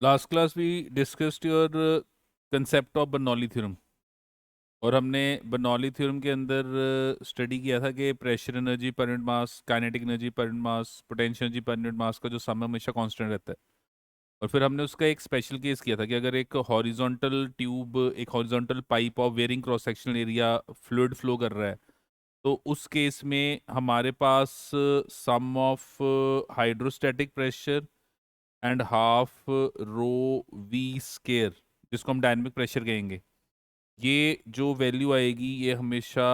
Last class we discussed your concept of Bernoulli theorem और हमने Bernoulli theorem के अंदर स्टडी किया था कि pressure energy per unit mass, kinetic energy per unit mass, potential energy per unit mass का जो सम है हमेशा कांस्टेंट रहता है। और फिर हमने उसका एक स्पेशल केस किया था कि अगर एक हॉरिजॉन्टल ट्यूब, एक horizontal pipe of varying cross sectional area fluid flow कर रहा है, तो उस केस में हमारे पास sum of hydrostatic pressure and half rho we square, जिसको हम डायनेमिक प्रेशर कहेंगे, ये जो वैल्यू आएगी ये हमेशा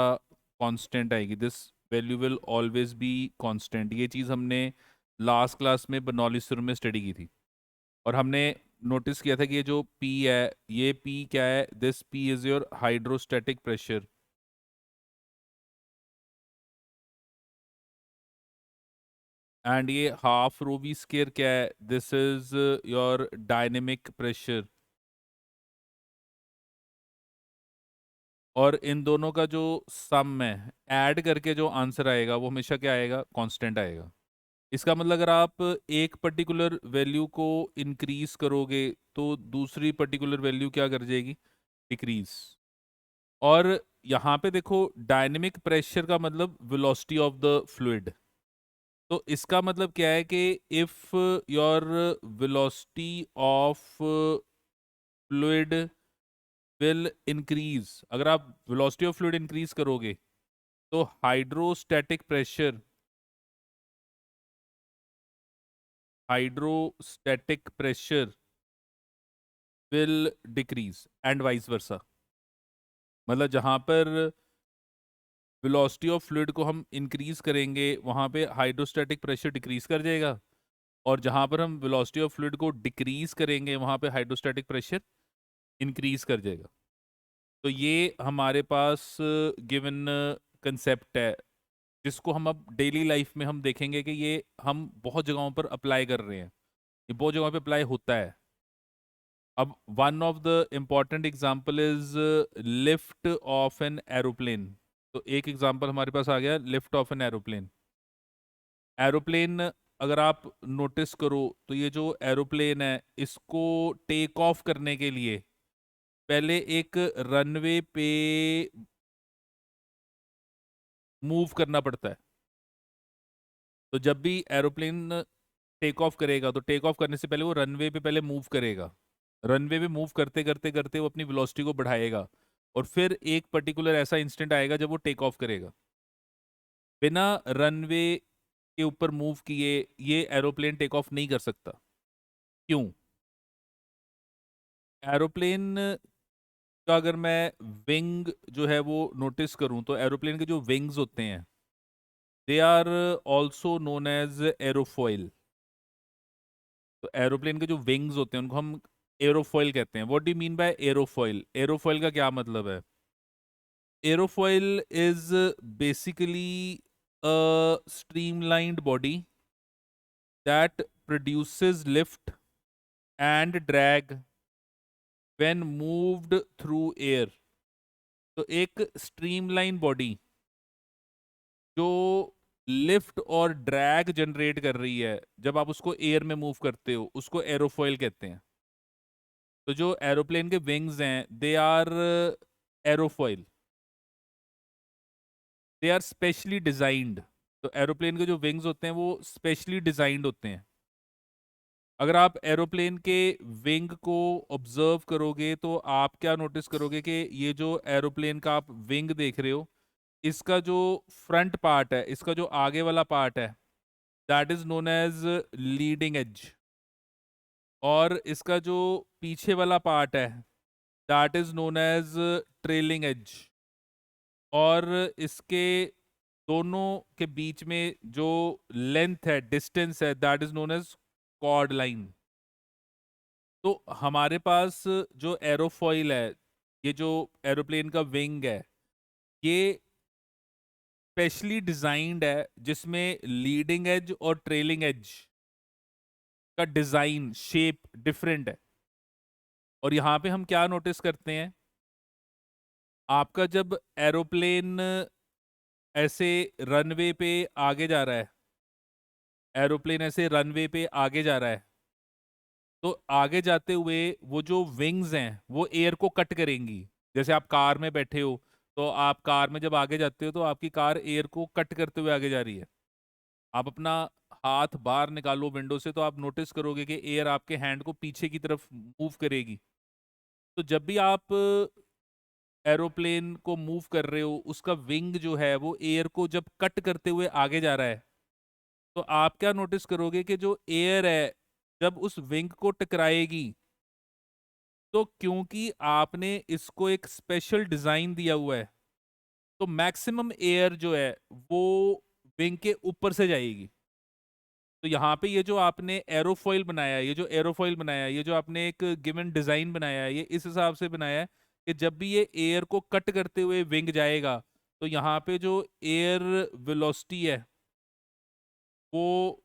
कांस्टेंट आएगी। This value will always be constant. ये चीज़ हमने लास्ट क्लास में बर्नौली थ्योरम में स्टडी की थी और हमने नोटिस किया था कि ये जो P है, ये P क्या है? This P is your hydrostatic pressure and ये हाफ रो वी स्केयर क्या है? This is your dynamic pressure. और इन दोनों का जो सम है, ऐड करके जो आंसर आएगा वो हमेशा क्या आएगा? कांस्टेंट आएगा। इसका मतलब अगर आप एक पर्टिकुलर वैल्यू को इंक्रीज करोगे तो दूसरी पर्टिकुलर वैल्यू क्या कर जाएगी? डिक्रीज। और यहाँ पे देखो, डायनेमिक प्रेशर का मतलब वेलोसिटी ऑफ द फ्लूइड। तो इसका मतलब क्या है कि if your velocity of fluid will increase, अगर आप वेलोसिटी ऑफ फ्लूइड इंक्रीज करोगे तो hydrostatic pressure will decrease and vice versa. मतलब जहां पर वेलोसिटी ऑफ फ्लूइड को हम इंक्रीज करेंगे वहां पे हाइड्रोस्टैटिक प्रेशर डिक्रीज कर जाएगा, और जहां पर हम वेलोसिटी ऑफ फ्लूइड को डिक्रीज करेंगे वहां पे हाइड्रोस्टैटिक प्रेशर इंक्रीज कर जाएगा। तो ये हमारे पास गिवन कंसेप्ट है, जिसको हम अब डेली लाइफ में हम देखेंगे कि ये हम बहुत जगहों पर अप्लाई कर रहे हैं, ये बहुत जगहों पे अप्लाई होता है। अब one of the important example is lift off an aeroplane. तो एक एग्जांपल हमारे पास आ गया, lift off an aeroplane. Aeroplane अगर आप नोटिस करो तो ये जो एरोप्लेन है, इसको टेक ऑफ करने के लिए पहले एक रनवे पे मूव करना पड़ता है। तो जब भी एरोप्लेन टेक ऑफ करेगा तो टेक ऑफ करने से पहले वो रनवे पे पहले मूव करेगा। रनवे पे मूव करते करते करते वो अपनी वेलोसिटी को बढ़ाएगा, और फिर एक पर्टिकुलर ऐसा इंस्टेंट आएगा जब वो टेक ऑफ करेगा। बिना रनवे के ऊपर मूव किए ये एरोप्लेन टेक ऑफ नहीं कर सकता। क्यों? एरोप्लेन का अगर मैं विंग जो है वो नोटिस करूं तो एरोप्लेन के जो विंग्स होते हैं, they are also known as aerofoil. तो एरोप्लेन के जो विंग्स होते हैं उनको हम एरोफॉइल कहते हैं। What do you mean by aerofoil? Aerofoil का क्या मतलब है? Aerofoil is basically a streamlined body that produces lift and drag when moved through air। तो एक स्ट्रीमलाइन बॉडी जो लिफ्ट और ड्रैग जनरेट कर रही है जब आप उसको एयर में मूव करते हो, उसको एरोफॉइल कहते हैं। तो जो एरोप्लेन के विंग्स हैं, they are aerofoil, they are specially designed. तो एरोप्लेन के जो विंग्स होते हैं वो स्पेशली डिजाइंड होते हैं। अगर आप एरोप्लेन के विंग को ऑब्जर्व करोगे तो आप क्या नोटिस करोगे कि ये जो एरोप्लेन का आप विंग देख रहे हो, इसका जो फ्रंट पार्ट है, इसका जो आगे वाला पार्ट है, that is known as leading edge. और इसका जो पीछे वाला पार्ट है, that is known as trailing edge. और इसके दोनों के बीच में जो लेंथ है, डिस्टेंस है, that is known as chord line. तो हमारे पास जो एरोफॉइल है, ये जो एरोप्लेन का विंग है, ये स्पेशली डिजाइंड है जिसमें लीडिंग एज और ट्रेलिंग एज का डिजाइन शेप डिफरेंट है। और यहाँ पे हम क्या नोटिस करते हैं? आपका जब एरोप्लेन ऐसे रनवे पे आगे जा रहा है, एरोप्लेन ऐसे रनवे पे आगे जा रहा है, तो आगे जाते हुए वो जो विंग्स हैं वो एयर को कट करेंगी। जैसे आप कार में बैठे हो, तो आप कार में जब आगे जाते हो तो आपकी कार एयर को कट करते हुए आगे जा रही है। आप अपना हाथ बाहर निकालो विंडो से, तो आप नोटिस करोगे कि एयर आपके हैंड को पीछे की तरफ मूव करेगी। तो जब भी आप एरोप्लेन को मूव कर रहे हो, उसका विंग जो है वो एयर को जब कट करते हुए आगे जा रहा है, तो आप क्या नोटिस करोगे कि जो एयर है जब उस विंग को टकराएगी, तो क्योंकि आपने इसको एक स्पेशल डिजाइन दिया हुआ है, तो मैक्सिमम एयर जो है वो विंग के ऊपर से जाएगी। तो यहाँ पे ये जो आपने एरोफॉइल बनाया है, ये जो एरोफॉइल बनाया है, ये जो आपने एक गिवन डिजाइन बनाया है, ये इस हिसाब से बनाया है कि जब भी ये एयर को कट करते हुए विंग जाएगा, तो यहाँ पे जो एयर वेलोसिटी है वो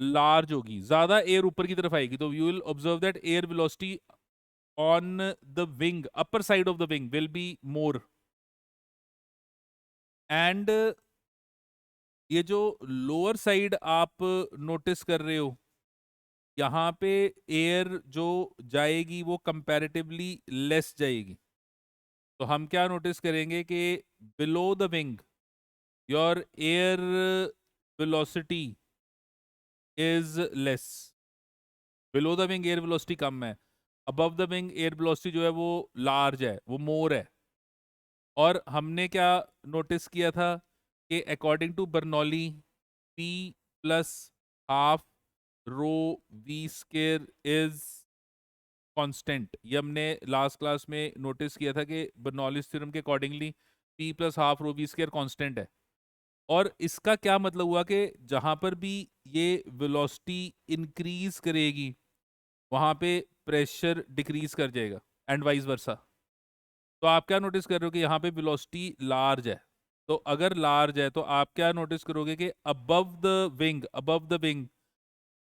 लार्ज होगी, ज्यादा एयर ऊपर की तरफ आएगी। तो you will observe that air velocity on the wing, upper side of the wing will be more, and ये जो लोअर साइड आप नोटिस कर रहे हो, यहाँ पे एयर जो जाएगी वो कंपैरेटिवली लेस जाएगी। तो हम क्या नोटिस करेंगे कि below the wing your air velocity is less. Below the wing air velocity कम है, above the wing air velocity जो है वो लार्ज है, वो मोर है। और हमने क्या नोटिस किया था कि according to Bernoulli, P plus half rho we square is constant. ये हमने लास्ट क्लास में नोटिस किया था कि बर्नौलीज थ्योरम के accordingly P plus half rho we square constant है। और इसका क्या मतलब हुआ कि जहां पर भी ये वेलोसिटी इंक्रीज करेगी, वहां पे प्रेशर डिक्रीज कर जाएगा, एंड वाइस वर्सा। तो आप क्या नोटिस कर रहे हो कि यहाँ पे वेलोसिटी लार्ज है। तो अगर लार्ज है तो आप क्या नोटिस करोगे कि above the wing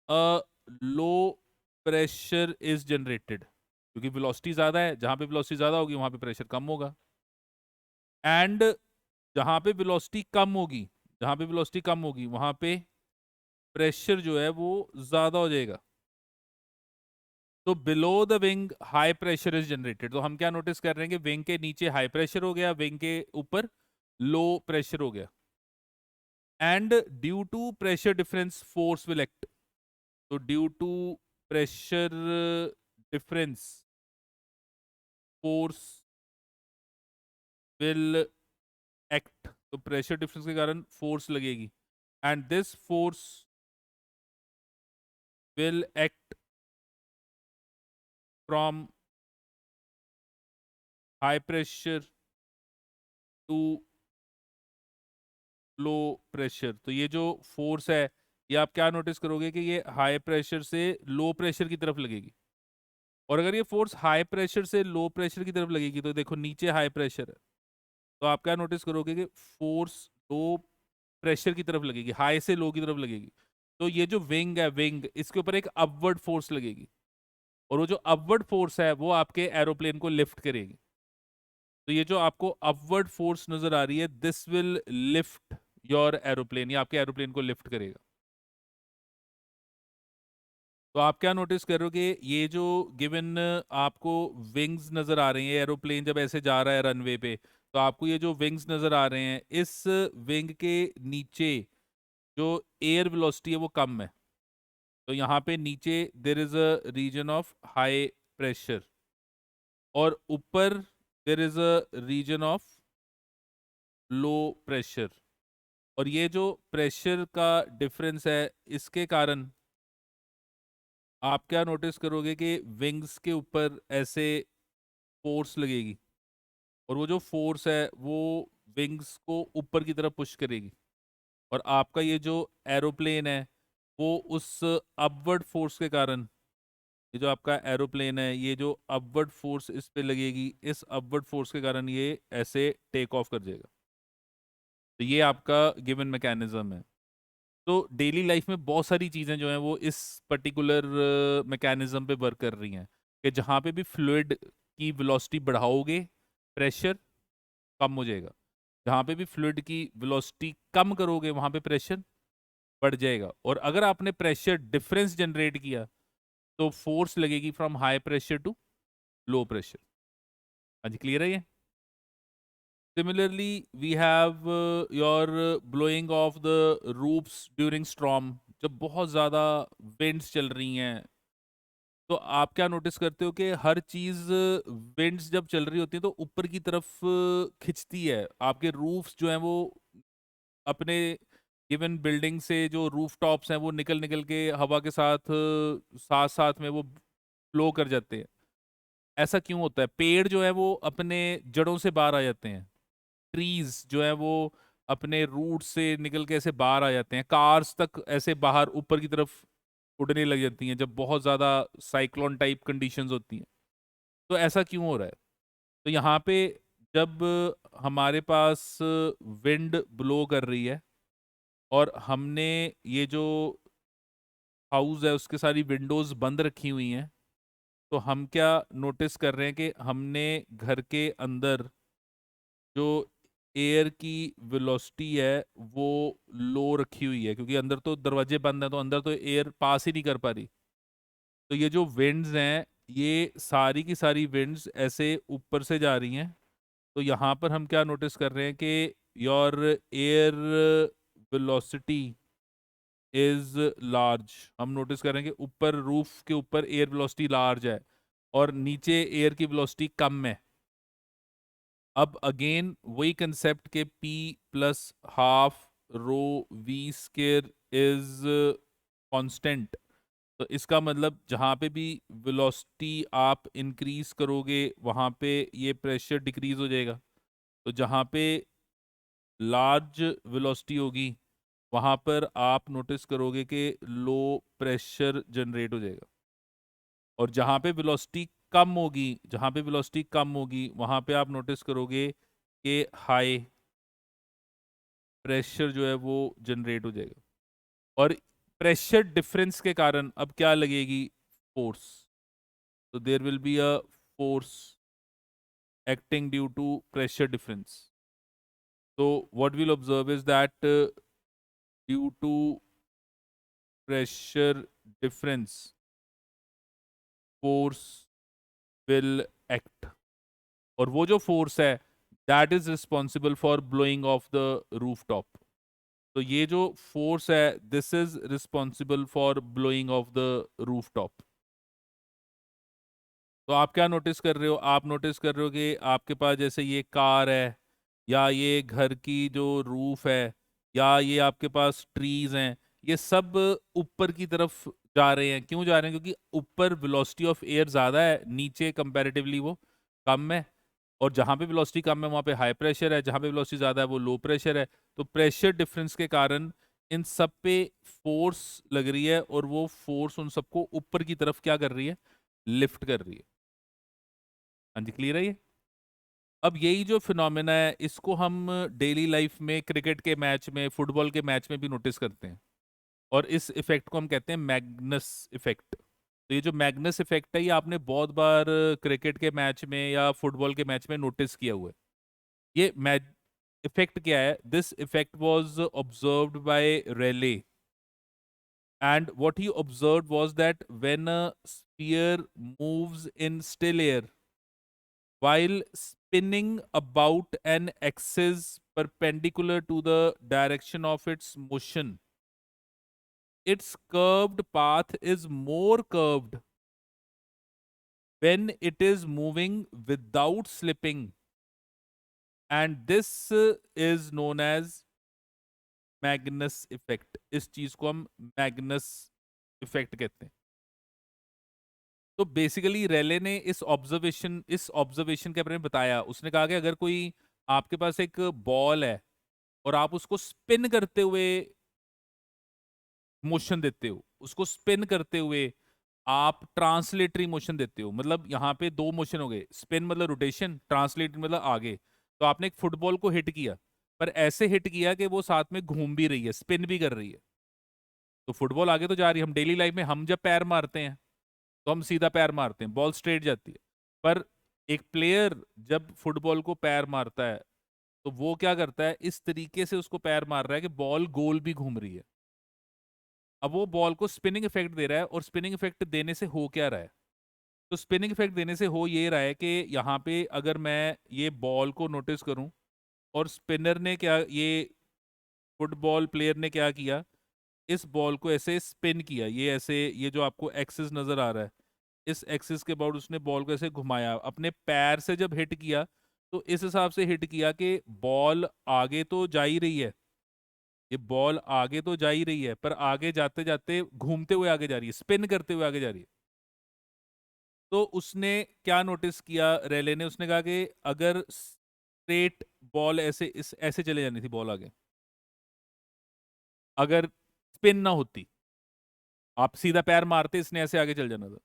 a low pressure is generated, क्योंकि वेलोसिटी ज्यादा है। जहां पे वेलोसिटी ज्यादा होगी वहां पे प्रेशर कम होगा, एंड जहां पे वेलोसिटी कम होगी जहां पे वेलोसिटी कम होगी वहां पे प्रेशर जो है वो ज्यादा हो जाएगा। तो below the wing high pressure is generated. तो हम क्या नोटिस कर रहे हैं कि विंग के नीचे हाई प्रेशर हो गया, विंग के ऊपर लो प्रेशर हो गया, and due to pressure difference force will act. तो due to pressure difference force will act. तो प्रेशर डिफरेंस के कारण फोर्स लगेगी, and this force will act from high pressure to low pressure. तो ये जो फोर्स है, ये आप क्या नोटिस करोगे कि ये हाई प्रेशर से लो प्रेशर की तरफ लगेगी। और अगर ये फोर्स हाई प्रेशर से लो प्रेशर की तरफ लगेगी, तो देखो नीचे हाई प्रेशर है, तो आप क्या नोटिस करोगे कि फोर्स लो प्रेशर की तरफ लगेगी, हाई से लो की तरफ लगेगी। तो ये जो विंग है, विंग इसके ऊपर एक अपवर्ड फोर्स लगेगी, और वो जो अपवर्ड फोर्स है वो आपके एरोप्लेन को लिफ्ट करेगी। तो ये जो आपको अपवर्ड फोर्स नजर आ रही है, this will lift your aeroplane, ये आपके एरोप्लेन को लिफ्ट करेगा। तो आप क्या नोटिस कर रहे हो कि ये जो गिवन आपको विंग्स नजर आ रही हैं, एरोप्लेन जब ऐसे जा रहा है रनवे पे, तो आपको ये जो विंग्स नजर आ रहे हैं, इस विंग के नीचे जो एयर वेलोसिटी है वो कम है। तो यहाँ पे नीचे there is a region of high pressure, और ऊपर there is a region of low pressure. और ये जो प्रेशर का डिफरेंस है, इसके कारण आप क्या नोटिस करोगे कि विंग्स के ऊपर ऐसे फोर्स लगेगी, और वो जो फोर्स है वो विंग्स को ऊपर की तरफ पुश करेगी, और आपका ये जो एरोप्लेन है वो उस अपवर्ड फोर्स के कारण, ये जो आपका एरोप्लेन है, ये जो अपवर्ड फोर्स इस पे लगेगी, इस अपवर्ड फोर्स के कारण ये ऐसे टेक ऑफ कर जाएगा। तो ये आपका गिवन मैकेनिज्म है। तो डेली लाइफ में बहुत सारी चीज़ें जो हैं वो इस पर्टिकुलर मैकेनिज्म पे वर्क कर रही हैं, कि जहाँ पे भी फ्लूइड की वेलोसिटी बढ़ाओगे, प्रेशर कम हो जाएगा। जहाँ पे भी फ्लूइड की वेलोसिटी कम करोगे, वहाँ पे प्रेशर बढ़ जाएगा। और अगर आपने प्रेशर डिफरेंस जनरेट किया, तो फोर्स लगेगी from high pressure to low pressure. हाँ जी, क्लियर है ये? Similarly, we have your blowing of the roofs during storm. जब बहुत ज़्यादा winds चल रही हैं, तो आप क्या नोटिस करते हो कि हर चीज़ winds जब चल रही होती है तो ऊपर की तरफ खिंचती है। आपके roofs जो हैं वो अपने गिवन बिल्डिंग से जो रूफ टॉप्स हैं वो निकल निकल के हवा के साथ साथ साथ में वो फ्लो कर जाते हैं। ऐसा क्यों होता है? पेड़ जो है वो अपने जड़ों से बाहर आ जाते हैं। ट्रीज जो है वो अपने रूट से निकल के ऐसे बाहर आ जाते हैं। कार्स तक ऐसे बाहर ऊपर की तरफ उड़ने लग जाती हैं जब बहुत ज़्यादा साइक्लोन टाइप कंडीशंस होती हैं। तो ऐसा क्यों हो रहा है? तो यहाँ पे जब हमारे पास विंड ब्लो कर रही है और हमने ये जो हाउस है उसके सारी विंडोज बंद रखी हुई हैं, तो हम क्या नोटिस कर रहे हैं कि हमने घर के अंदर जो एयर की वेलोसिटी है वो लो रखी हुई है, क्योंकि अंदर तो दरवाजे बंद हैं तो अंदर तो एयर पास ही नहीं कर पा रही। तो ये जो विंड्स हैं, ये सारी की सारी विंड्स ऐसे ऊपर से जा रही हैं। तो यहाँ पर हम क्या नोटिस कर रहे हैं कि your air velocity is large. हम नोटिस कर रहे हैं कि ऊपर रूफ के ऊपर एयर वेलोसिटी लार्ज है और नीचे एयर की वेलोसिटी कम है। अब अगेन वही कंसेप्ट के P plus half rho we square is constant. तो इसका मतलब जहाँ पे भी वेलोसिटी आप इंक्रीज करोगे वहाँ पे ये प्रेशर डिक्रीज हो जाएगा। तो जहाँ पे लार्ज वेलोसिटी होगी वहाँ पर आप नोटिस करोगे कि लो प्रेशर जनरेट हो जाएगा। और जहाँ पे वेलोसिटी कम होगी, जहाँ पे वेलोसिटी कम होगी वहाँ पे आप नोटिस करोगे कि हाई प्रेशर जो है वो जनरेट हो जाएगा। और प्रेशर डिफरेंस के कारण अब क्या लगेगी? फोर्स। तो there will be a force acting due to pressure difference. So what we'll observe is that due to pressure difference, force will act. और वो जो फोर्स है that is responsible for blowing of the roof top. तो ये जो force है this is responsible for blowing of the roof top. तो आप क्या नोटिस कर रहे हो? आप नोटिस कर रहे हो कि आपके पास जैसे ये कार है, या ये घर की जो रूफ है, या ये आपके पास ट्रीज हैं, ये सब ऊपर की तरफ जा रहे हैं। क्यों जा रहे हैं? क्योंकि ऊपर वेलोसिटी ऑफ एयर ज़्यादा है, नीचे कंपैरेटिवली वो कम है। और जहाँ पे वेलोसिटी कम है वहाँ पे हाई प्रेशर है, जहाँ पे वेलोसिटी ज़्यादा है वो लो प्रेशर है। तो प्रेशर डिफरेंस के कारण इन सब पे फोर्स लग रही है और वो फोर्स उन सबको ऊपर की तरफ क्या कर रही है? लिफ्ट कर रही है। हाँ जी, क्लियर है ये? अब यही जो फिनोमेना है इसको हम डेली लाइफ में क्रिकेट के मैच में, फुटबॉल के मैच में भी नोटिस करते हैं। और इस इफेक्ट को हम कहते हैं मैग्नस इफेक्ट। तो ये जो मैग्नस इफेक्ट है ये आपने बहुत बार क्रिकेट के मैच में या फुटबॉल के मैच में नोटिस किया हुआ है। ये इफेक्ट क्या है? This effect was observed bye Rayleigh, and what he observed was that when a sphere moves in still air while spinning about an axis perpendicular to the direction of its motion, its curved path is more curved when it is moving without slipping, and this is known as Magnus effect. इस चीज को हम Magnus effect कहते हैं। तो basically रेले ने इस observation के बारे में बताया। उसने कहा कि अगर कोई आपके पास एक बॉल है और आप उसको स्पिन करते हुए मोशन देते हो, उसको स्पिन करते हुए आप ट्रांसलेटरी मोशन देते हो, मतलब यहाँ पे दो मोशन हो गए। स्पिन मतलब रोटेशन, ट्रांसलेटरी मतलब आगे। तो आपने एक फुटबॉल को हिट किया, पर ऐसे हिट किया कि वो साथ में घूम भी रही है, स्पिन भी कर रही है। तो फुटबॉल आगे तो जा रही है। हम डेली लाइफ में हम जब पैर मारते हैं तो हम सीधा पैर मारते हैं, बॉल स्ट्रेट जाती है। पर एक प्लेयर जब फुटबॉल को पैर मारता है तो वो क्या करता है? इस तरीके से उसको पैर मार रहा है कि बॉल गोल भी घूम रही है। अब वो बॉल को स्पिनिंग इफेक्ट दे रहा है, और स्पिनिंग इफेक्ट देने से हो क्या रहा है? तो स्पिनिंग इफेक्ट देने से हो ये रहा है कि यहाँ पे अगर मैं ये बॉल को नोटिस करूं, और स्पिनर ने क्या, ये फुटबॉल प्लेयर ने क्या किया, इस बॉल को ऐसे स्पिन किया, ये ऐसे, ये जो आपको एक्सिस नजर आ रहा है, इस एक्सिस के बाद उसने बॉल को ऐसे घुमाया, अपने पैर से जब हिट किया तो इस हिसाब से हिट किया कि बॉल आगे तो जा ही रही है, ये बॉल आगे तो जा ही रही है, पर आगे जाते जाते घूमते हुए आगे जा रही है, स्पिन करते हुए आगे जा रही है। तो उसने क्या नोटिस किया रेले ने, उसने कहा कि अगर स्ट्रेट बॉल ऐसे इस ऐसे चले जानी थी बॉल आगे, अगर स्पिन ना होती, आप सीधा पैर मारते इसने ऐसे आगे चल जाना था,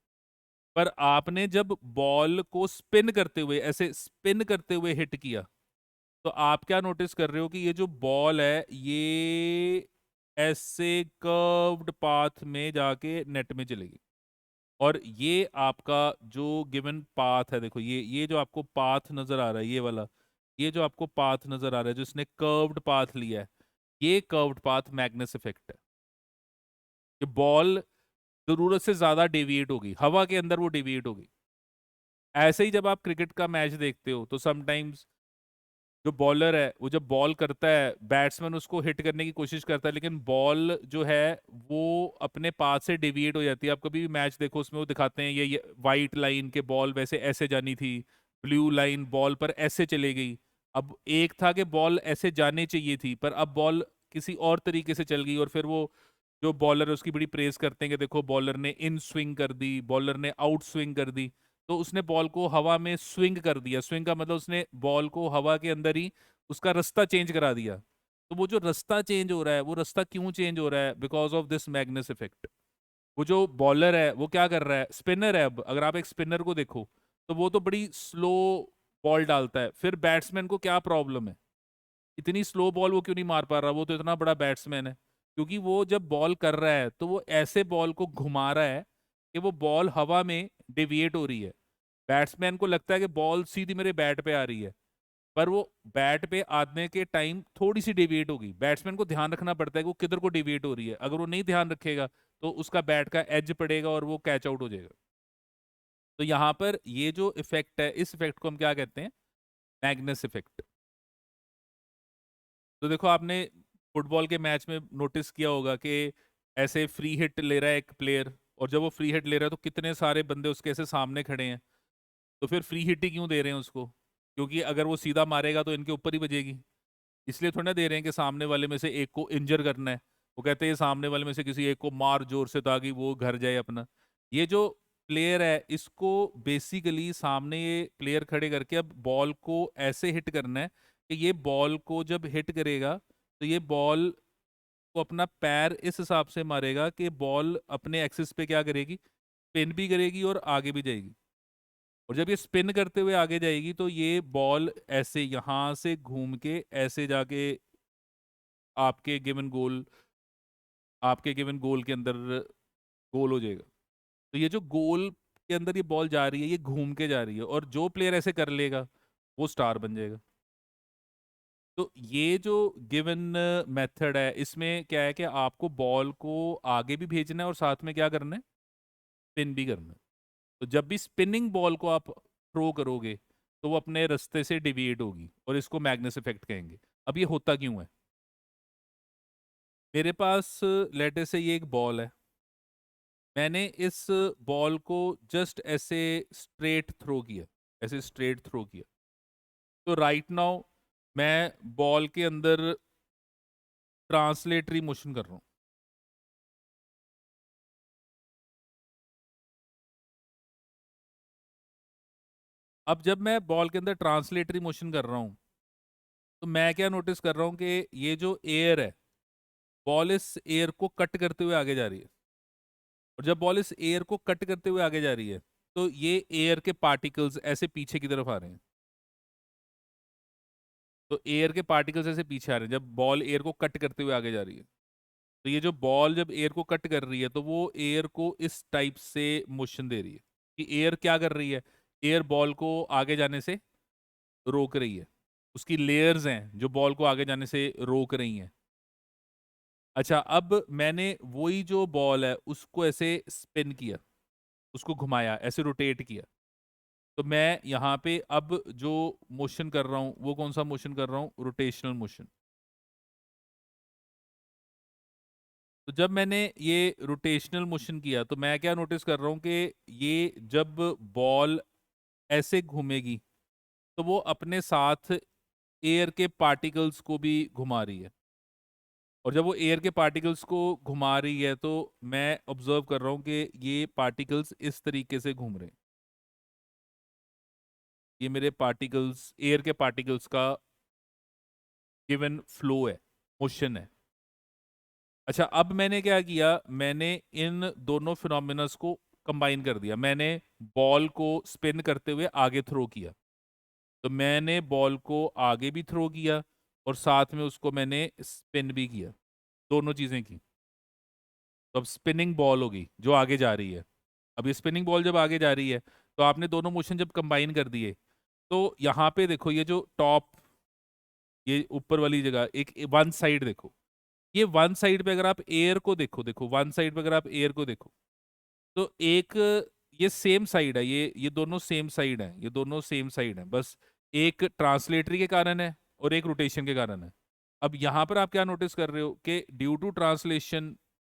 पर आपने जब बॉल को स्पिन करते हुए, ऐसे स्पिन करते हुए हिट किया, तो आप क्या नोटिस कर रहे हो कि ये जो बॉल है ये ऐसे कर्व्ड पाथ में जाके नेट में चलेगी। और ये आपका जो गिवन पाथ है, देखो ये जो आपको पाथ नजर आ रहा है, ये वाला, ये जो आपको पाथ नजर आ रहा है, जो इसने कर्व्ड पाथ लिया है, ये कर्व्ड पाथ मैग्नेस इफेक्ट है। कि बॉल जरूरत से ज्यादा डेविएट होगी, हवा के अंदर वो डेविएट होगी। ऐसे ही जब आप क्रिकेट का मैच देखते हो तो समटाइम्स जो बॉलर है वो जब बॉल करता है, बैट्समैन उसको हिट करने की कोशिश करता है, लेकिन बॉल जो है वो अपने पाथ से डेविएट हो जाती है। आप कभी भी मैच देखो, उसमें वो दिखाते हैं ये वाइट लाइन के बॉल वैसे ऐसे जानी थी, ब्लू लाइन बॉल पर ऐसे चली गई। अब एक था कि बॉल ऐसे जाने चाहिए थी, पर अब बॉल किसी और तरीके से चल गई, और फिर वो जो बॉलर है उसकी बड़ी प्रेज करते हैं कि देखो बॉलर ने इन स्विंग कर दी, बॉलर ने आउट स्विंग कर दी। तो उसने बॉल को हवा में स्विंग कर दिया, स्विंग का मतलब उसने बॉल को हवा के अंदर ही उसका रास्ता चेंज करा दिया। तो वो जो रास्ता चेंज हो रहा है, वो रास्ता क्यों चेंज हो रहा है? Because of this मैग्नेस effect. वो जो बॉलर है वो क्या कर रहा है, स्पिनर है, अब अगर आप एक स्पिनर को देखो तो वो तो बड़ी स्लो बॉल डालता है, फिर बैट्समैन को क्या प्रॉब्लम है, इतनी स्लो बॉल वो क्यों नहीं मार पा रहा, वो तो इतना बड़ा बैट्समैन है। क्योंकि वो जब बॉल कर रहा है तो वो ऐसे बॉल को घुमा रहा है कि वो बॉल हवा में डेविएट हो रही है। बैट्समैन को लगता है कि बॉल सीधी मेरे बैट पे आ रही है, पर वो बैट पे आने के टाइम थोड़ी सी डेविएट होगी। बैट्समैन को ध्यान रखना पड़ता है कि वो किधर को डेविएट हो रही है, अगर वो नहीं ध्यान रखेगा तो उसका बैट का एज पड़ेगा और वो कैच आउट हो जाएगा। तो यहाँ पर ये जो इफेक्ट है, इस इफेक्ट को हम क्या कहते हैं? मैग्नेस इफेक्ट। तो देखो आपने फुटबॉल के मैच में नोटिस किया होगा कि ऐसे फ्री हिट ले रहा है एक प्लेयर, और जब वो फ्री हिट ले रहा है तो कितने सारे बंदे उसके ऐसे सामने खड़े हैं। तो फिर फ्री हिट ही क्यों दे रहे हैं उसको? क्योंकि अगर वो सीधा मारेगा तो इनके ऊपर ही बजेगी, इसलिए थोड़ा ना दे रहे हैं कि सामने वाले में से एक को इंजर करना है। वो कहते हैं सामने वाले में से किसी एक को मार जोर से ताकि वो घर जाए अपना। ये जो प्लेयर है इसको बेसिकली सामने ये प्लेयर खड़े करके अब बॉल को ऐसे हिट करना है कि ये बॉल को जब हिट करेगा तो ये बॉल को अपना पैर इस हिसाब से मारेगा कि बॉल अपने एक्सिस पे क्या करेगी, स्पिन भी करेगी और आगे भी जाएगी। और जब ये स्पिन करते हुए आगे जाएगी तो ये बॉल ऐसे यहां से घूम के ऐसे जाके आपके गिवन गोल, आपके गिवन गोल के अंदर गोल हो जाएगा। तो ये जो गोल के अंदर ये बॉल जा रही है ये घूम के जा रही है, और जो प्लेयर ऐसे कर लेगा वो स्टार बन जाएगा। तो ये जो गिवन मेथड है इसमें क्या है कि आपको बॉल को आगे भी भेजना है और साथ में क्या करना है, स्पिन भी करना है। तो जब भी स्पिनिंग बॉल को आप थ्रो करोगे तो वो अपने रास्ते से डिविएट होगी, और इसको मैग्नेस इफेक्ट कहेंगे। अब ये होता क्यों है? मेरे पास लेटे से ये एक बॉल है, मैंने इस बॉल को जस्ट ऐसे स्ट्रेट थ्रो किया, ऐसे स्ट्रेट थ्रो किया। तो राइट नाउ मैं बॉल के अंदर ट्रांसलेटरी मोशन कर रहा हूँ। अब जब मैं बॉल के अंदर ट्रांसलेटरी मोशन कर रहा हूँ तो मैं क्या नोटिस कर रहा हूँ कि ये जो एयर है, बॉल इस एयर को कट करते हुए आगे जा रही है। और जब बॉल इस एयर को कट करते हुए आगे जा रही है तो ये एयर के पार्टिकल्स ऐसे पीछे की तरफ आ रहे हैं। तो एयर के पार्टिकल्स ऐसे पीछे आ रहे हैं जब बॉल एयर को कट करते हुए आगे जा रही है। तो ये जो बॉल जब एयर को कट कर रही है तो वो एयर को इस टाइप से मोशन दे रही है कि एयर क्या कर रही है, एयर बॉल को आगे जाने से रोक रही है। उसकी लेयर्स हैं जो बॉल को आगे जाने से रोक रही हैं। अच्छा, अब मैंने वही जो बॉल है उसको ऐसे स्पिन किया, उसको घुमाया, ऐसे रोटेट किया। तो मैं यहाँ पे अब जो मोशन कर रहा हूँ वो कौन सा मोशन कर रहा हूँ? Rotational motion. तो जब मैंने ये रोटेशनल मोशन किया तो मैं क्या नोटिस कर रहा हूँ कि ये जब बॉल ऐसे घूमेगी तो वो अपने साथ एयर के पार्टिकल्स को भी घुमा रही है। और जब वो एयर के पार्टिकल्स को घुमा रही है तो मैं ऑब्जर्व कर रहा हूँ कि ये पार्टिकल्स इस तरीके से घूम रहे हैं। ये मेरे पार्टिकल्स, एयर के पार्टिकल्स का गिवन फ्लो है, मोशन है। अच्छा, अब मैंने क्या किया, मैंने इन दोनों फिनोमिनस को कंबाइन कर दिया। मैंने बॉल को स्पिन करते हुए आगे थ्रो किया, तो मैंने बॉल को आगे भी थ्रो किया और साथ में उसको मैंने स्पिन भी किया, दोनों चीज़ें की। तो अब स्पिनिंग बॉल होगी जो आगे जा रही है। अब ये स्पिनिंग बॉल जब आगे जा रही है तो आपने दोनों मोशन जब कंबाइन कर दिए तो यहाँ पे देखो, ये जो टॉप, ये ऊपर वाली जगह एक वन साइड देखो, ये वन साइड पे अगर आप एयर को देखो, देखो वन साइड पे अगर आप एयर को देखो तो एक, ये सेम साइड है, ये दोनों सेम साइड है, ये दोनों सेम साइड है, बस एक ट्रांसलेटरी के कारण है और एक रोटेशन के कारण है। अब यहाँ पर आप क्या नोटिस कर रहे हो कि due to translation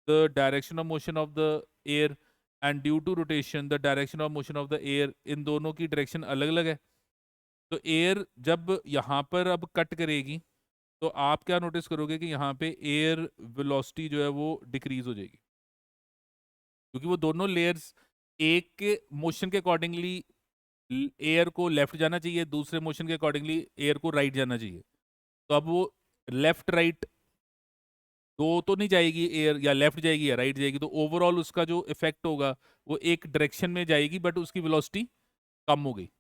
the direction of motion of the air and due to rotation the direction of motion of the air, इन दोनों की डायरेक्शन अलग अलग है। तो एयर जब यहाँ पर अब कट करेगी तो आप क्या नोटिस करोगे कि यहाँ पे एयर वेलोसिटी जो है वो डिक्रीज हो जाएगी, क्योंकि वो दोनों लेयर्स एक के मोशन के अकॉर्डिंगली एयर को लेफ्ट जाना चाहिए, दूसरे मोशन के अकॉर्डिंगली एयर को राइट जाना चाहिए। तो अब वो लेफ्ट राइट दो तो नहीं जाएगी एयर, या लेफ्ट जाएगी या राइट जाएगी, तो ओवरऑल उसका जो इफेक्ट होगा वो एक डायरेक्शन में जाएगी बट उसकी वेलोसिटी कम हो गई।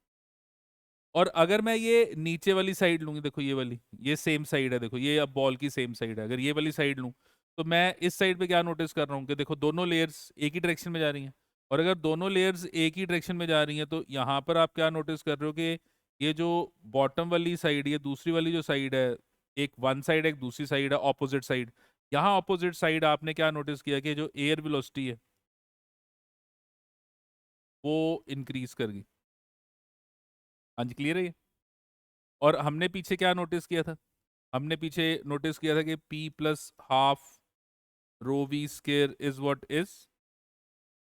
और अगर मैं ये नीचे वाली साइड लूंगी, देखो ये वाली, ये सेम साइड है, देखो ये अब बॉल की सेम साइड है, अगर ये वाली साइड लूं तो मैं इस साइड पे क्या नोटिस कर रहा हूँ कि देखो दोनों लेयर्स एक ही डायरेक्शन में जा रही हैं। और अगर दोनों लेयर्स एक ही डायरेक्शन में जा रही हैं तो यहाँ पर आप क्या नोटिस कर रहे हो कि ये जो बॉटम वाली साइड, ये दूसरी वाली जो साइड है, एक वन साइड है एक दूसरी साइड है, ऑपोजिट साइड, यहाँ ऑपोजिट साइड आपने क्या नोटिस किया कि जो एयर वेलोसिटी है वो इंक्रीज कर गई। हाँ जी, क्लियर है ये? और हमने पीछे क्या नोटिस किया था? हमने पीछे नोटिस किया था कि P plus half rho we square is what is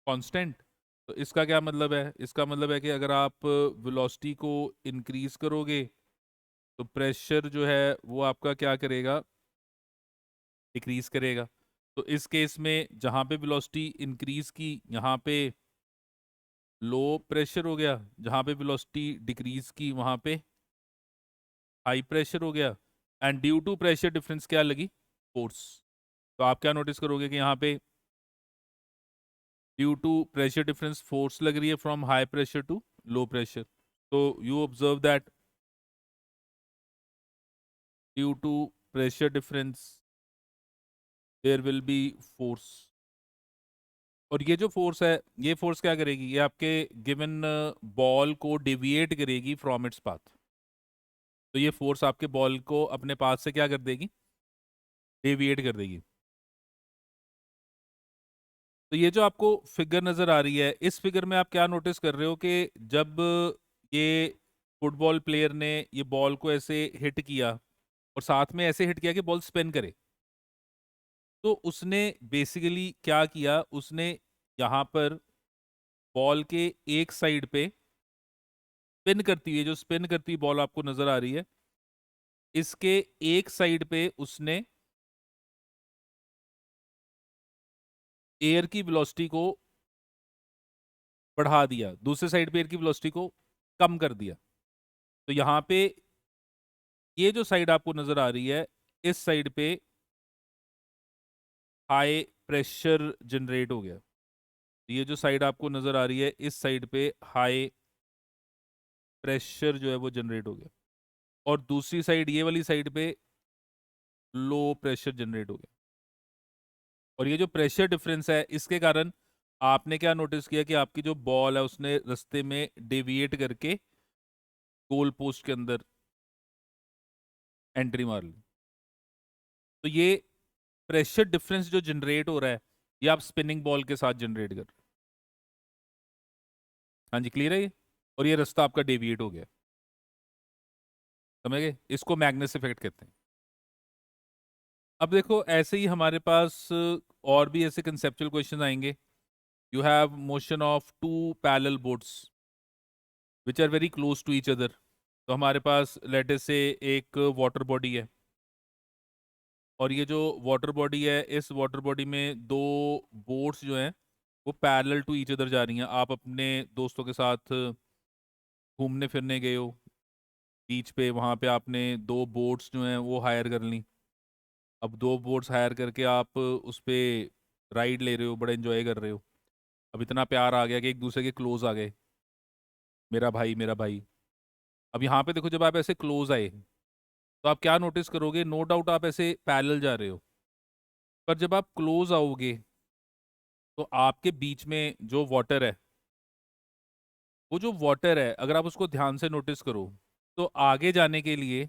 constant. तो इसका क्या मतलब है? इसका मतलब है कि अगर आप वेलोसिटी को इंक्रीज करोगे तो प्रेशर जो है वो आपका क्या करेगा? डिक्रीज करेगा। तो इस केस में जहाँ पे वेलोसिटी इंक्रीज की, यहाँ पे लो प्रेशर हो गया, जहाँ पे वेलोसिटी डिक्रीज की वहाँ पे हाई प्रेशर हो गया। And due to pressure difference क्या लगी? फोर्स। तो आप क्या नोटिस करोगे कि यहाँ पे due to pressure difference force लग रही है from high pressure to low pressure. तो you observe that due to pressure difference there will be force. और ये जो फोर्स है, ये फोर्स क्या करेगी? ये आपके गिवन बॉल को डिविएट करेगी फ्रॉम इट्स पाथ। तो ये फोर्स आपके बॉल को अपने पाथ से क्या कर देगी? डिविएट कर देगी। तो ये जो आपको फिगर नजर आ रही है, इस फिगर में आप क्या नोटिस कर रहे हो कि जब ये फुटबॉल प्लेयर ने ये बॉल को ऐसे हिट किया और साथ में ऐसे हिट किया कि बॉल स्पिन करे, तो उसने बेसिकली क्या किया, उसने यहाँ पर बॉल के एक साइड पे स्पिन करती हुई, जो स्पिन करती हुई बॉल आपको नजर आ रही है, इसके एक साइड पे उसने एयर की वेलोसिटी को बढ़ा दिया, दूसरे साइड पे एयर की वेलोसिटी को कम कर दिया। तो यहाँ पे ये जो साइड आपको नजर आ रही है, इस साइड पे हाई प्रेशर जनरेट हो गया। ये जो साइड आपको नजर आ रही है, इस साइड पे हाई प्रेशर जो है वो जनरेट हो गया, और दूसरी साइड, ये वाली साइड पे लो प्रेशर जनरेट हो गया। और ये जो प्रेशर डिफरेंस है, इसके कारण आपने क्या नोटिस किया कि आपकी जो बॉल है उसने रास्ते में डेविएट करके गोल पोस्ट के अंदर एंट्री मार ली। तो ये प्रेशर डिफरेंस जो जनरेट हो रहा है ये आप स्पिनिंग बॉल के साथ जनरेट कर रहे हो। हाँ जी, क्लियर है ये? और ये रास्ता आपका डेविएट हो गया, समझ गए? इसको मैग्नेस इफेक्ट कहते हैं। अब देखो ऐसे ही हमारे पास और भी ऐसे कंसेप्चुअल क्वेश्चन आएंगे। You have motion of two parallel boats which are very close to each other. तो हमारे पास लेट अस से एक वाटर बॉडी है, और ये जो वाटर बॉडी है, इस वाटर बॉडी में दो बोट्स जो हैं वो पैरेलल टू ईच अदर जा रही हैं। आप अपने दोस्तों के साथ घूमने फिरने गए हो बीच पे, वहाँ पे आपने दो बोट्स जो हैं वो हायर कर ली। अब दो बोट्स हायर करके आप उस पे राइड ले रहे हो, बड़ा एंजॉय कर रहे हो। अब इतना प्यार आ गया कि एक दूसरे के क्लोज आ गए, मेरा भाई मेरा भाई। अब यहाँ पे देखो, जब आप ऐसे क्लोज आए तो आप क्या नोटिस करोगे? नो डाउट आप ऐसे पैरेलल जा रहे हो, पर जब आप क्लोज आओगे तो आपके बीच में जो वाटर है, वो जो वाटर है अगर आप उसको ध्यान से नोटिस करो तो आगे जाने के लिए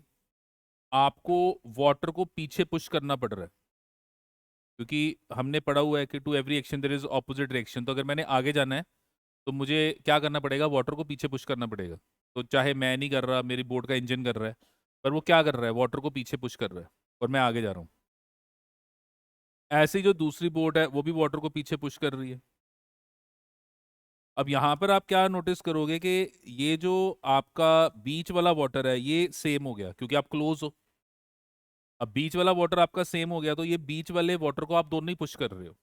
आपको वाटर को पीछे पुश करना पड़ रहा है। क्योंकि हमने पढ़ा हुआ है कि to every action there is opposite reaction. तो अगर मैंने आगे जाना है तो मुझे क्या करना पड़ेगा? वाटर को पीछे पुश करना पड़ेगा। तो चाहे मैं नहीं कर रहा, मेरी बोट का इंजन कर रहा है, पर वो क्या कर रहा है? वाटर को पीछे पुश कर रहा है, और मैं आगे जा रहा हूँ। ऐसे ही जो दूसरी बोट है वो भी वाटर को पीछे पुश कर रही है। अब यहाँ पर आप क्या नोटिस करोगे कि ये जो आपका बीच वाला वाटर है ये सेम हो गया, क्योंकि आप क्लोज हो। अब बीच वाला वाटर आपका सेम हो गया, तो ये बीच वाले वाटर को आप दोनों ही पुश कर रहे हो।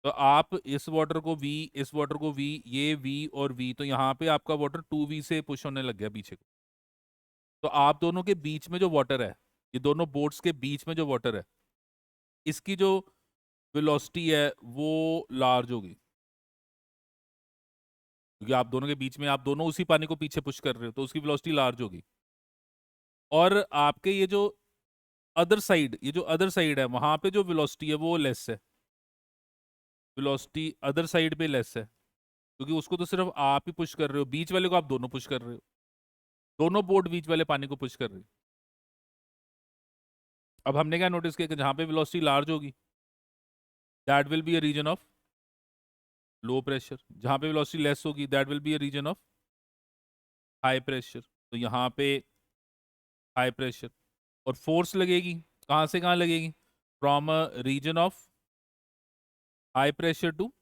तो आप इस वाटर को वी, इस वाटर को वी, ये वी और वी, तो यहाँ पे आपका वाटर 2v से पुश होने लग गया पीछे को। तो आप दोनों के बीच में जो वाटर है, ये दोनों बोट्स के बीच में जो वाटर है, इसकी जो वेलोसिटी है वो लार्ज होगी, क्योंकि आप दोनों के बीच में आप दोनों उसी पानी को पीछे पुश कर रहे हो, तो उसकी वेलोसिटी लार्ज होगी। और आपके ये जो अदर साइड, ये जो अदर साइड है, वहां पे जो वेलोसिटी है वो लेस है। वेलोसिटी अदर साइड पे लेस है, क्योंकि उसको तो सिर्फ आप ही पुश कर रहे हो, बीच वाले को आप दोनों पुश कर रहे हो। दोनों बोट बीच वाले पानी को पुश कर रही। अब हमने क्या नोटिस किया कि जहां पे वेलोसिटी लार्ज होगी that will be a region of low pressure, जहां पे वेलोसिटी लेस होगी that will be a region of high pressure. तो यहाँ पे हाई प्रेशर, और फोर्स लगेगी कहाँ से कहाँ लगेगी? From a region of high pressure to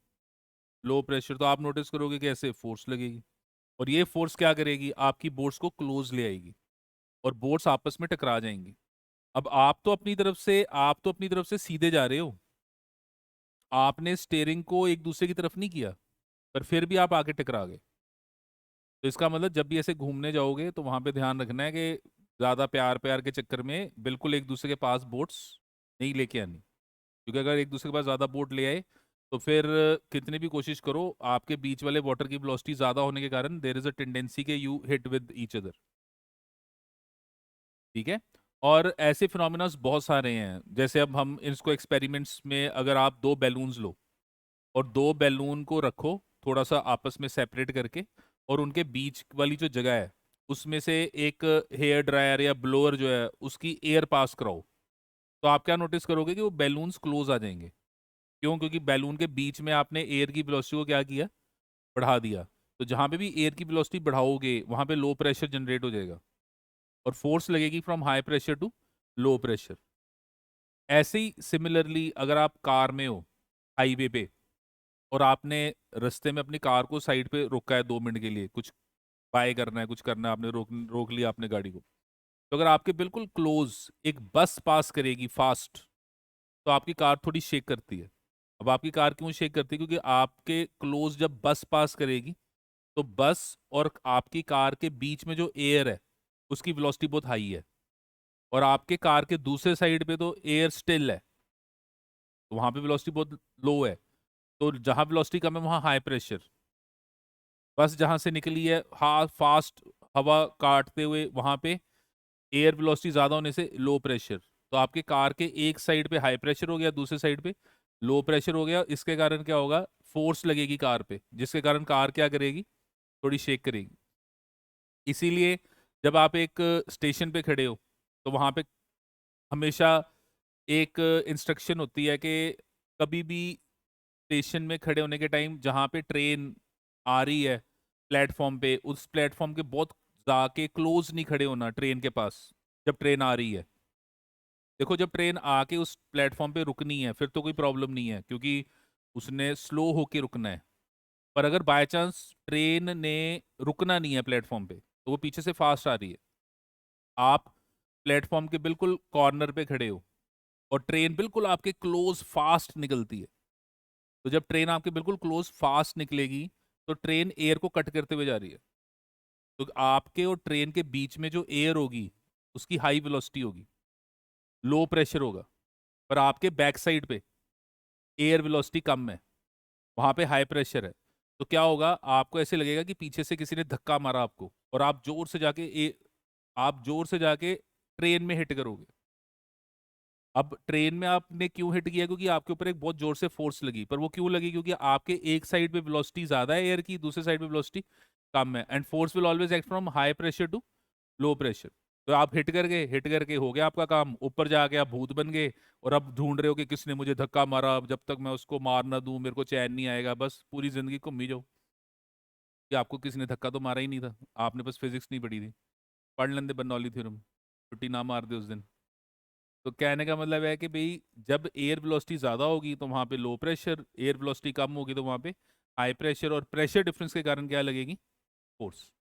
low pressure. तो आप नोटिस करोगे कि ऐसे फोर्स लगेगी, और ये फोर्स क्या करेगी? आपकी बोट्स को क्लोज ले आएगी और बोट्स आपस में टकरा जाएंगी। अब आप तो अपनी तरफ से सीधे जा रहे हो, आपने स्टेयरिंग को एक दूसरे की तरफ नहीं किया, पर फिर भी आप आगे टकरा गए। तो इसका मतलब जब भी ऐसे घूमने जाओगे तो वहां पे ध्यान रखना है कि ज्यादा प्यार प्यार के चक्कर में बिल्कुल एक दूसरे के पास बोट्स नहीं लेके आनी। क्योंकि अगर एक दूसरे के पास ज्यादा बोट ले आए तो फिर कितनी भी कोशिश करो, आपके बीच वाले वाटर की वेलोसिटी ज्यादा होने के कारण देयर इज अ टेंडेंसी के you hit with each other. ठीक है? और ऐसे फिनोमिनास बहुत सारे हैं। जैसे अब हम इसको एक्सपेरिमेंट्स में, अगर आप दो बैलून्स लो और दो बैलून को रखो थोड़ा सा आपस में सेपरेट करके, और उनके बीच वाली जो जगह है उसमें से एक हेयर ड्रायर या ब्लोअर जो है उसकी एयर पास कराओ, तो आप क्या नोटिस करोगे कि वो बैलून्स क्लोज आ जाएंगे। क्यों? क्योंकि बैलून के बीच में आपने एयर की वेलोसिटी को क्या किया? बढ़ा दिया। तो जहां पे भी एयर की वेलोसिटी बढ़ाओगे वहां पे लो प्रेशर जनरेट हो जाएगा, और फोर्स लगेगी from high pressure to low pressure. ऐसे ही सिमिलरली अगर आप कार में हो हाईवे पे, और आपने रास्ते में अपनी कार को साइड पे रोका है 2 मिनट के लिए, कुछ बाय करना है, कुछ करना है, आपने रोक रोक लिया आपने गाड़ी को, तो अगर आपके बिल्कुल क्लोज एक बस पास करेगी फास्ट, तो आपकी कार थोड़ी शेक करती है। अब आपकी कार क्यों शेक करती है? क्योंकि आपके क्लोज जब बस पास करेगी तो बस और आपकी कार के बीच में जो एयर है उसकी वेलोसिटी बहुत हाई है, और आपके कार के दूसरे साइड पे तो एयर स्टिल है, तो वहां पे वेलोसिटी बहुत लो है। तो जहां वेलोसिटी कम है वहां हाई प्रेशर। बस जहां से निकली है फास्ट हवा काटते हुए, वहां पे एयर वेलोसिटी ज्यादा होने से लो प्रेशर। तो आपके कार के एक साइड पे हाई प्रेशर हो गया, दूसरे साइड पे लो प्रेशर हो गया। इसके कारण क्या होगा? फोर्स लगेगी कार पे, जिसके कारण कार क्या करेगी? थोड़ी शेक करेगी। इसीलिए जब आप एक स्टेशन पे खड़े हो तो वहां पे हमेशा एक इंस्ट्रक्शन होती है कि कभी भी स्टेशन में खड़े होने के टाइम जहाँ पे ट्रेन आ रही है प्लेटफॉर्म पे, उस प्लेटफॉर्म के बहुत जाके क्लोज नहीं खड़े होना ट्रेन के पास जब ट्रेन आ रही है। देखो जब ट्रेन आके उस प्लेटफॉर्म पे रुकनी है फिर तो कोई प्रॉब्लम नहीं है, क्योंकि उसने स्लो होके रुकना है। पर अगर बाय चांस ट्रेन ने रुकना नहीं है प्लेटफॉर्म पे, तो वो पीछे से फास्ट आ रही है, आप प्लेटफॉर्म के बिल्कुल कॉर्नर पे खड़े हो और ट्रेन बिल्कुल आपके क्लोज फास्ट निकलती है, तो जब ट्रेन आपके बिल्कुल क्लोज फास्ट निकलेगी तो ट्रेन एयर को कट करते हुए जा रही है, तो आपके और ट्रेन के बीच में जो एयर होगी उसकी हाई वेलोसिटी होगी, लो प्रेशर होगा। पर आपके बैक साइड पे एयर वेलोसिटी कम है, वहां पे हाई प्रेशर है। तो क्या होगा, आपको ऐसे लगेगा कि पीछे से किसी ने धक्का मारा आपको, और आप जोर से जाके ट्रेन में हिट करोगे। अब ट्रेन में आपने क्यों हिट किया, क्योंकि आपके ऊपर एक बहुत जोर से फोर्स लगी। पर वो क्यों लगी, क्योंकि आपके एक साइड पे वेलोसिटी ज्यादा है एयर की, दूसरे साइड पे वेलोसिटी कम है, and force will always act from high pressure to low pressure. तो आप हिट करके हो गया आपका काम, ऊपर जाके आप भूत बन गए, और अब ढूंढ रहे हो कि किसने मुझे धक्का मारा, अब जब तक मैं उसको मार ना दूं मेरे को चैन नहीं आएगा। बस पूरी जिंदगी घूमी जाओ कि आपको किसी ने धक्का तो मारा ही नहीं था, आपने बस फिजिक्स नहीं पढ़ी थी। पढ़ लेंदे बर्नौली थ्योरम, छुट्टी ना मार दे उस दिन। तो कहने का मतलब है कि भाई जब एयर वेलोसिटी ज़्यादा होगी तो वहाँ पे लो प्रेशर, एयर वेलोसिटी कम होगी तो वहाँ पे हाई प्रेशर, और प्रेशर डिफरेंस के कारण क्या लगेगी, फोर्स।